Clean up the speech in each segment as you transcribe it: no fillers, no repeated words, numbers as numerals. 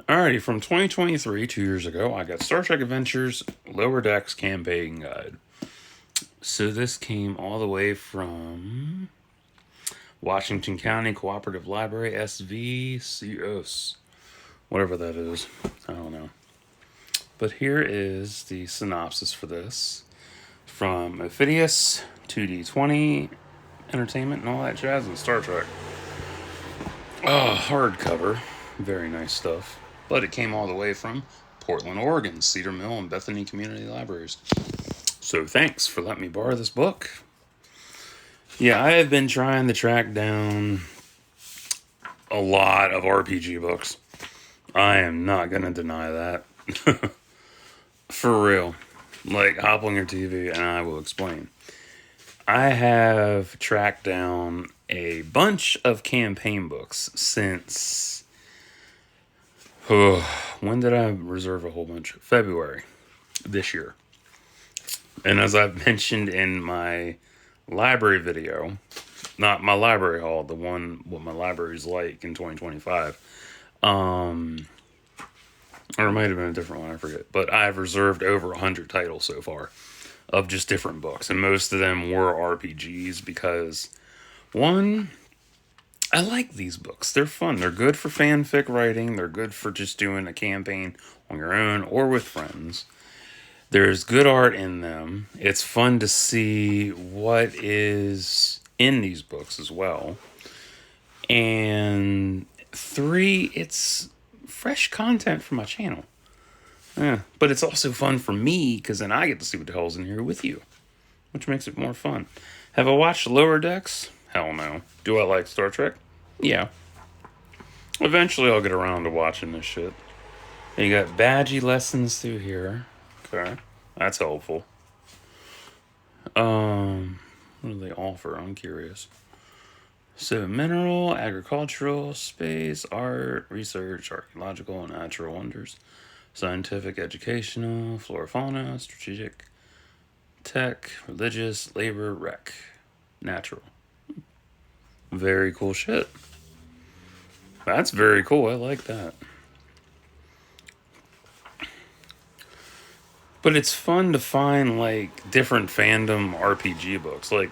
Alrighty, from 2023, 2 years ago, I got Star Trek Adventures Lower Decks Campaign Guide. So this came all the way from Washington County Cooperative Library, SVCOS. Whatever that is. I don't know. But here is the synopsis for this. From Ophidius, 2D20, Entertainment, and all that jazz, and Star Trek. Hardcover. Very nice stuff. But it came all the way from Portland, Oregon, Cedar Mill, and Bethany Community Libraries. So thanks for letting me borrow this book. Yeah, I have been trying to track down a lot of RPG books. I am not going to deny that. For real. Like, hop on your TV and I will explain. I have tracked down a bunch of campaign books since. When did I reserve a whole bunch? February this year. And as I've mentioned in my library video, not my library haul, the one what my library's like in 2025. Or it might have been a different one, I forget. But I've reserved over 100 titles so far of just different books. And most of them were RPGs because, one, I like these books. They're fun. They're good for fanfic writing. They're good for just doing a campaign on your own or with friends. There's good art in them. It's fun to see what is in these books as well. And three, it's fresh content for my channel. Yeah, but it's also fun for me because then I get to see what the hell's in here with you, which makes it more fun. Have I watched Lower Decks? Hell no. Do I like Star Trek? Yeah. Eventually I'll get around to watching this shit. And you got badgy lessons through here. Okay. That's helpful. What do they offer? I'm curious. So, mineral, agricultural, space, art, research, archaeological, and natural wonders, scientific, educational, flora, fauna, strategic, tech, religious, labor, rec, natural. Very cool shit. That's very cool. I like that. But it's fun to find like different fandom RPG books. Like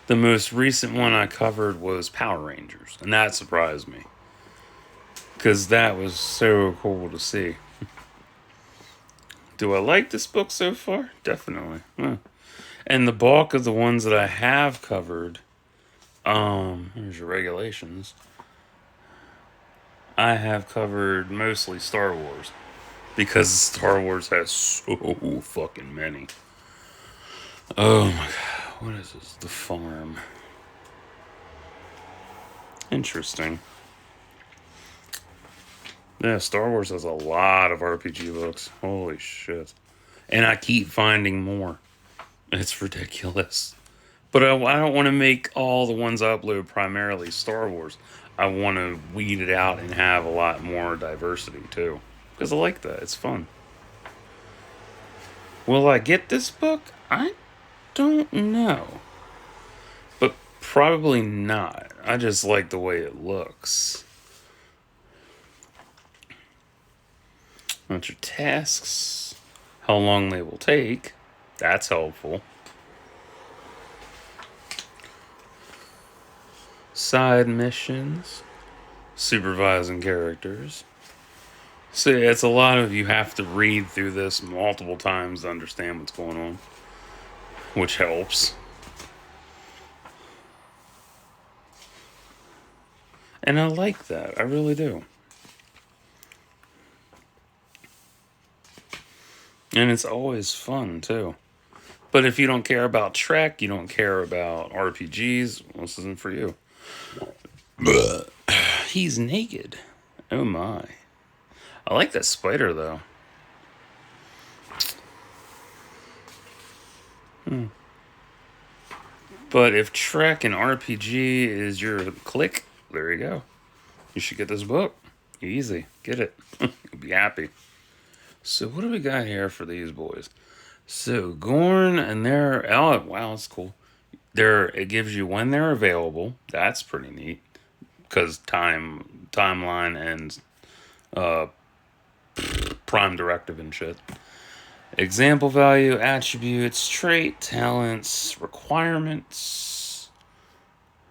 the most recent one I covered was Power Rangers, and that surprised me because that was so cool to see. Do I like this book so far? Definitely. Huh. And the bulk of the ones that I have covered, here's your regulations. I have covered mostly Star Wars because Star Wars has so fucking many. Oh my god, what is this? The Farm. Interesting. Yeah, Star Wars has a lot of RPG books. Holy shit. And I keep finding more. It's ridiculous. But I don't want to make all the ones I upload primarily Star Wars. I want to weed it out and have a lot more diversity too. Because I like that. It's fun. Will I get this book? I don't know. But probably not. I just like the way it looks. Bunch of tasks. How long they will take. That's helpful. Side missions. Supervising characters. So it's a lot of you have to read through this multiple times to understand what's going on. Which helps. And I like that. I really do. And it's always fun, too. But if you don't care about Trek, you don't care about RPGs, well, this isn't for you. He's naked. Oh my. I like that spider, though. But if Trek and RPG is your click, there you go. You should get this book. Easy. Get it. You'll be happy. So what do we got here for these boys? So Gorn and they're oh wow, that's cool. It gives you when they're available. That's pretty neat because timeline and prime directive and shit. Example value, attributes, trait, talents, requirements.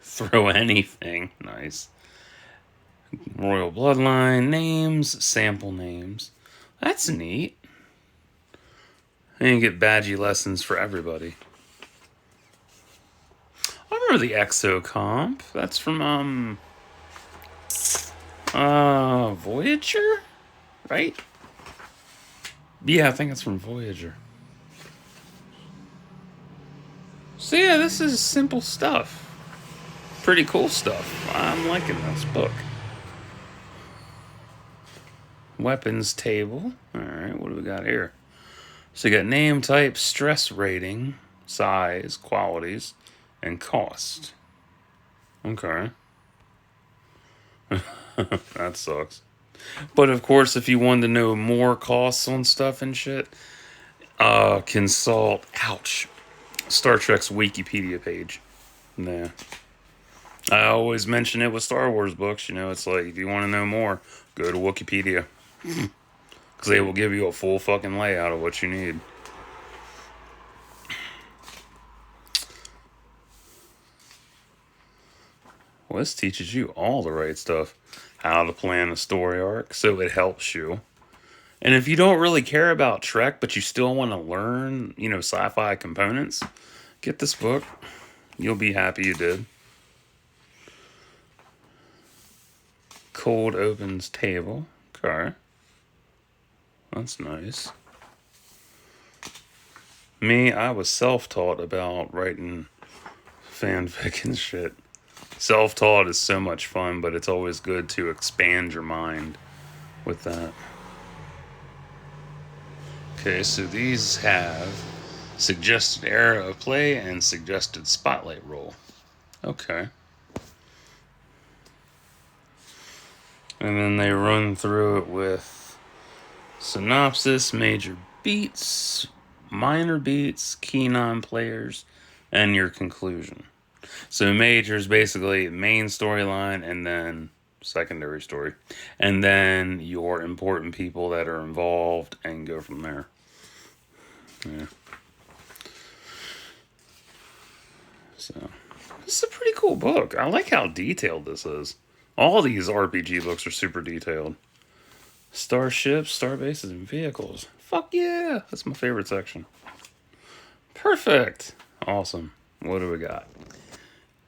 Throw anything. Nice. Royal bloodline, names, sample names. That's neat. And you get badgy lessons for everybody. I remember the Exo comp. That's from Voyager? Right? Yeah, I think it's from Voyager. So yeah, this is simple stuff. Pretty cool stuff. I'm liking this book. Weapons table. Alright, what do we got here? So you got name, type, stress rating, size, qualities, and cost. Okay. That sucks. But of course, if you wanted to know more costs on stuff and shit, consult, ouch, Star Trek's Wikipedia page. Nah. I always mention it with Star Wars books. You know, it's like, if you want to know more, go to Wikipedia. Because they will give you a full fucking layout of what you need. Well, this teaches you all the right stuff. How to plan a story arc, so it helps you. And if you don't really care about Trek, but you still want to learn, you know, sci-fi components, get this book. You'll be happy you did. Cold opens table. Okay. That's nice. Me, I was self-taught about writing fanfic and shit. Self-taught is so much fun, but it's always good to expand your mind with that. Okay, so these have suggested area of play and suggested spotlight role. Okay. And then they run through it with synopsis, major beats, minor beats, key non-players, and your conclusion. So major is basically main storyline and then secondary story. And then your important people that are involved and go from there. Yeah. So, this is a pretty cool book. I like how detailed this is. All these RPG books are super detailed. Starships, starbases, and vehicles. Fuck yeah! That's my favorite section. Perfect! Awesome. What do we got?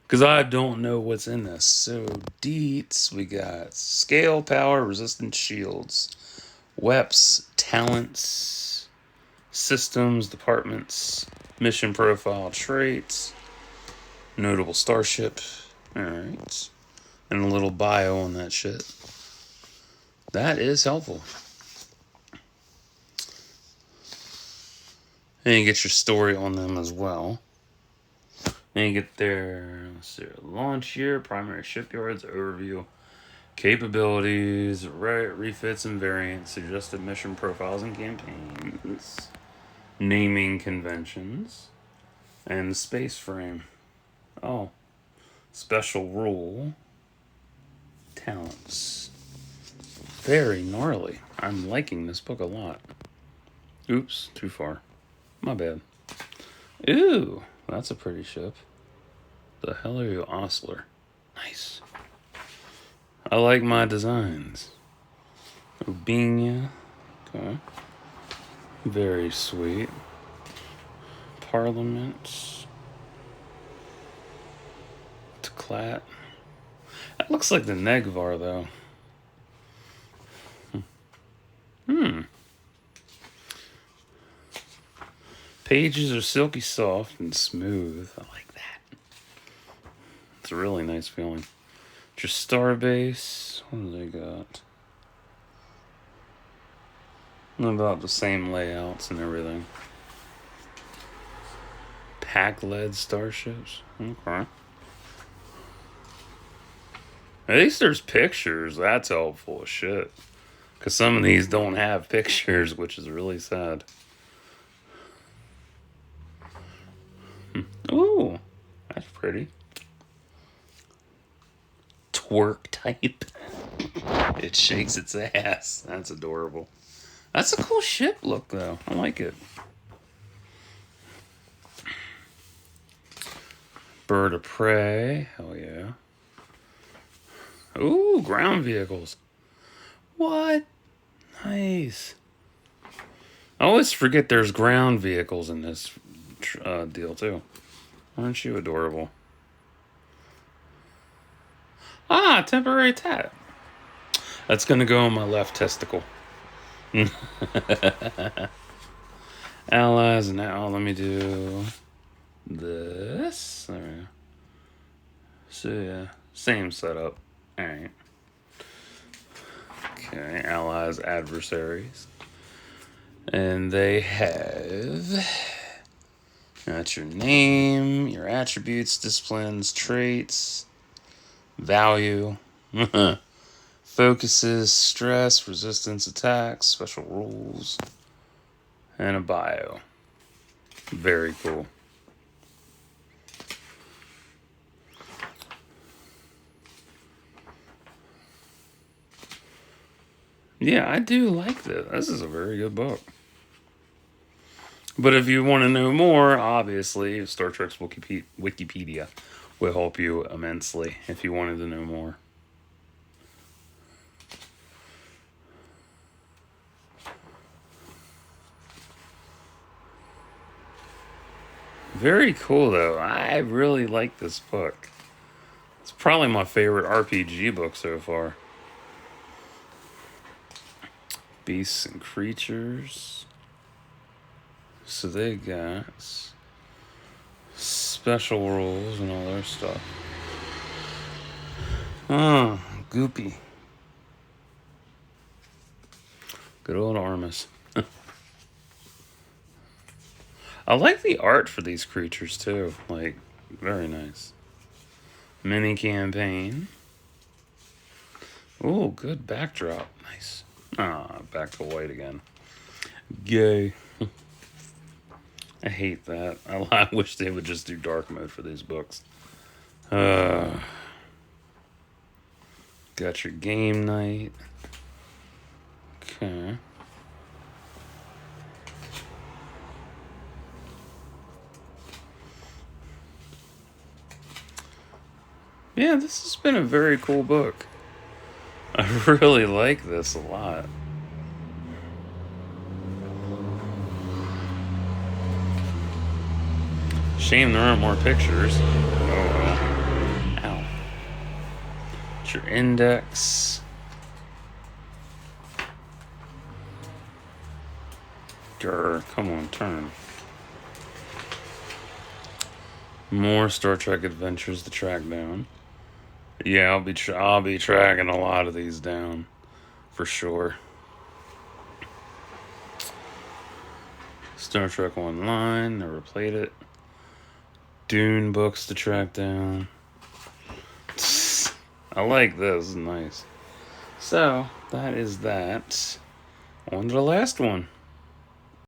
Because I don't know what's in this. So, deets, we got scale, power, resistance shields, weps, talents, systems, departments, mission profile, traits, notable starship. Alright. And a little bio on that shit. That is helpful. And you get your story on them as well. And you get their launch year, primary shipyards, overview, capabilities, refits and variants, suggested mission profiles and campaigns, naming conventions, and space frame. Oh, special rule, talents. Very gnarly. I'm liking this book a lot. Oops, too far. My bad. Ooh, that's a pretty ship. The hell are you, Osler? Nice. I like my designs. Obinia. Okay. Very sweet. Parliament. Teclat. That looks like the Negvar, though. Pages are silky soft and smooth. I like that. It's a really nice feeling. Just Starbase. What do they got? About the same layouts and everything. Pack-led starships. Okay. At least there's pictures. That's helpful as shit. Because some of these don't have pictures, which is really sad. Ooh, that's pretty. Twerk type. It shakes its ass. That's adorable. That's a cool ship look, though. I like it. Bird of Prey. Hell yeah. Ooh, ground vehicles. What? Nice. I always forget there's ground vehicles in this deal, too. Aren't you adorable? Ah, temporary tat. That's going to go on my left testicle. Allies, now let me do this. There we go. So, yeah, same setup. Alright. Okay, allies, adversaries. And they have... That's your name, your attributes, disciplines, traits, value, focuses, stress, resistance, attacks, special rules, and a bio. Very cool. Yeah, I do like this. This is a very good book. But if you want to know more, obviously, Star Trek's Wikipedia will help you immensely if you wanted to know more. Very cool, though. I really like this book. It's probably my favorite RPG book so far. Beasts and creatures. So they got special rules and all their stuff. Oh, Goopy. Good old Armus. I like the art for these creatures too. Like, very nice. Mini campaign. Oh, good backdrop. Nice. Ah, back to white again. Yay. I hate that. I wish they would just do dark mode for these books. Got your game night. Okay. Yeah, this has been a very cool book. I really like this a lot. Shame there aren't more pictures. Oh well. Ow. It's your index. Grr, come on, turn. More Star Trek adventures to track down. Yeah, I'll be tracking a lot of these down, for sure. Star Trek Online, never played it. Dune books to track down. I like this, nice. So, that is that. On to the last one.